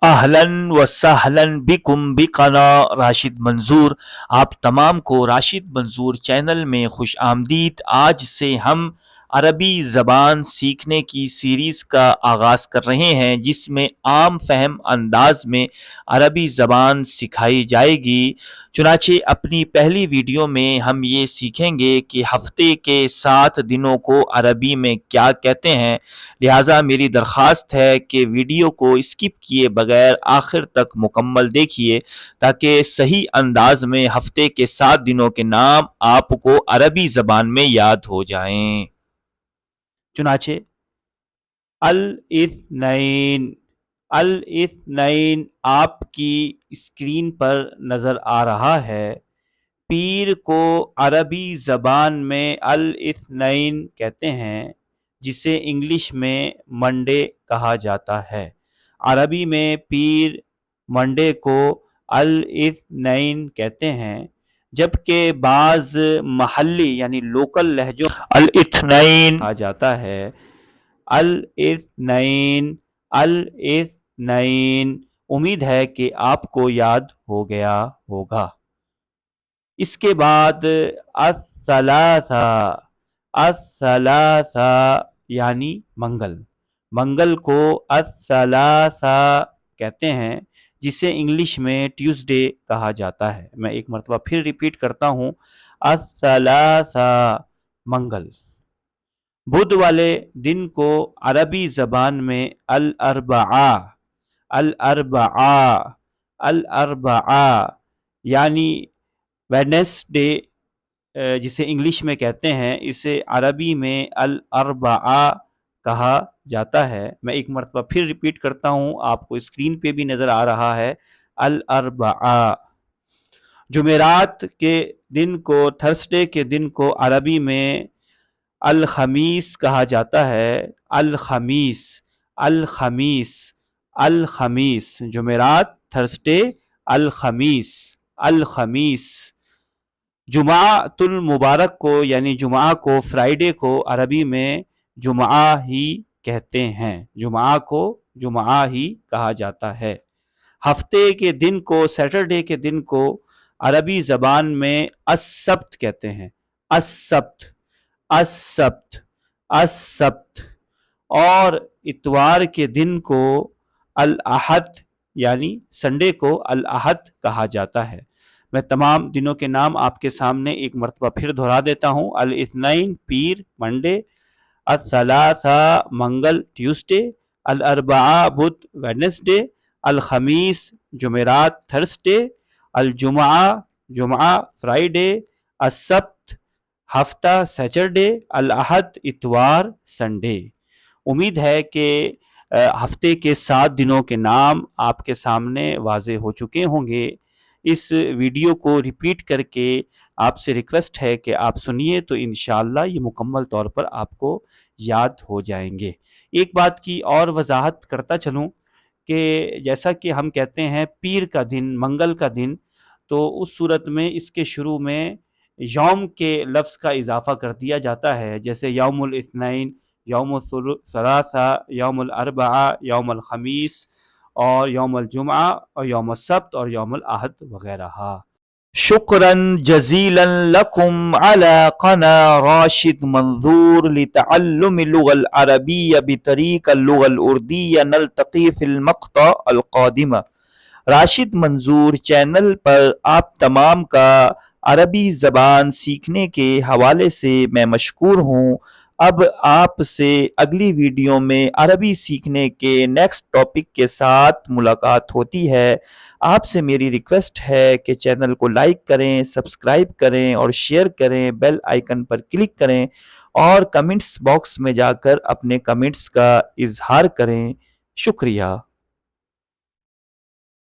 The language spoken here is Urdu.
اہلن و سہلن بکم بقنا راشد منظور، آپ تمام کو راشد منظور چینل میں خوش آمدید۔ آج سے ہم عربی زبان سیکھنے کی سیریز کا آغاز کر رہے ہیں، جس میں عام فہم انداز میں عربی زبان سکھائی جائے گی۔ چنانچہ اپنی پہلی ویڈیو میں ہم یہ سیکھیں گے کہ ہفتے کے 7 دنوں کو عربی میں کیا کہتے ہیں۔ لہٰذا میری درخواست ہے کہ ویڈیو کو اسکپ کیے بغیر آخر تک مکمل دیکھیے، تاکہ صحیح انداز میں ہفتے کے 7 دنوں کے نام آپ کو عربی زبان میں یاد ہو جائیں۔ چنانچہ الاثنین، الاثنین آپ کی اسکرین پر نظر آ رہا ہے۔ پیر کو عربی زبان میں الاثنین کہتے ہیں، جسے انگلش میں منڈے کہا جاتا ہے۔ عربی میں پیر منڈے کو الاثنین کہتے ہیں، جبکہ بعض محلی یعنی لوکل لہجوں الاثنین کہا جاتا ہے۔ الاثنین، الاثنین، امید ہے کہ آپ کو یاد ہو گیا ہوگا۔ اس کے بعد الثلاثہ، الثلاثہ یعنی منگل، منگل کو الثلاثہ کہتے ہیں، جسے انگلش میں ٹیوزڈے کہا جاتا ہے۔ میں ایک مرتبہ پھر ریپیٹ کرتا ہوں، الثلاثہ منگل۔ بدھ والے دن کو عربی زبان میں الاربعاء، الاربعاء، الاربعاء یعنی ویڈنسڈے جسے انگلش میں کہتے ہیں، اسے عربی میں الاربعاء کہا جاتا ہے۔ میں ایک مرتبہ پھر ریپیٹ کرتا ہوں، آپ کو اسکرین پہ بھی نظر آ رہا ہے، الاربعاء۔ جمعرات کے دن کو، تھرسڈے کے دن کو عربی میں الخمیس کہا جاتا ہے، الخمیس، الخمیس، الخمیس، جمعرات، تھرسڈے، الخمیس، الخمیس۔ جمعۃ المبارک کو یعنی جمعہ کو، فرائیڈے کو عربی میں جمعہ ہی کہتے ہیں، جمعہ کو جمعہ ہی کہا جاتا ہے۔ ہفتے کے دن کو، سیٹرڈے کے دن کو عربی زبان میں السبت کہتے ہیں، السبت، السبت، السبت۔ اور اتوار کے دن کو الاحد یعنی سنڈے کو الاحد کہا جاتا ہے۔ میں تمام دنوں کے نام آپ کے سامنے ایک مرتبہ پھر دہرا دیتا ہوں، الاثنین پیر منڈے، الثلاثہ منگل ٹیوزڈے، الاربعاء بدھ ویڈنسڈے، الخمیس جمعرات تھرسڈے، الجمعہ جمعہ فرائیڈے، السبت ہفتہ سیچرڈے، الاحد اتوار سنڈے۔ امید ہے کہ ہفتے کے 7 دنوں کے نام آپ کے سامنے واضح ہو چکے ہوں گے۔ اس ویڈیو کو ریپیٹ کر کے آپ سے ریکویسٹ ہے کہ آپ سنیے، تو انشاءاللہ یہ مکمل طور پر آپ کو یاد ہو جائیں گے۔ ایک بات کی اور وضاحت کرتا چلوں کہ جیسا کہ ہم کہتے ہیں پیر کا دن، منگل کا دن، تو اس صورت میں اس کے شروع میں یوم کے لفظ کا اضافہ کر دیا جاتا ہے، جیسے یوم الاثنین، یوم الثلاثہ، یوم الاربعاء، یوم الخمیس، اور یوم الجمعہ، اور یوم السبت، اور یوم الاحد وغیرہ۔ شکراً جزیلاً لکم علی قناة راشد منظور لتعلم اللغة العربية بطريق اللغة الأردية، نلتقي في المقطع القادم۔ راشد منظور چینل پر آپ تمام کا عربی زبان سیکھنے کے حوالے سے میں مشکور ہوں۔ اب آپ سے اگلی ویڈیو میں عربی سیکھنے کے نیکسٹ ٹاپک کے ساتھ ملاقات ہوتی ہے۔ آپ سے میری ریکویسٹ ہے کہ چینل کو لائک کریں، سبسکرائب کریں اور شیئر کریں، بیل آئیکن پر کلک کریں اور کمنٹس باکس میں جا کر اپنے کمنٹس کا اظہار کریں۔ شکریہ۔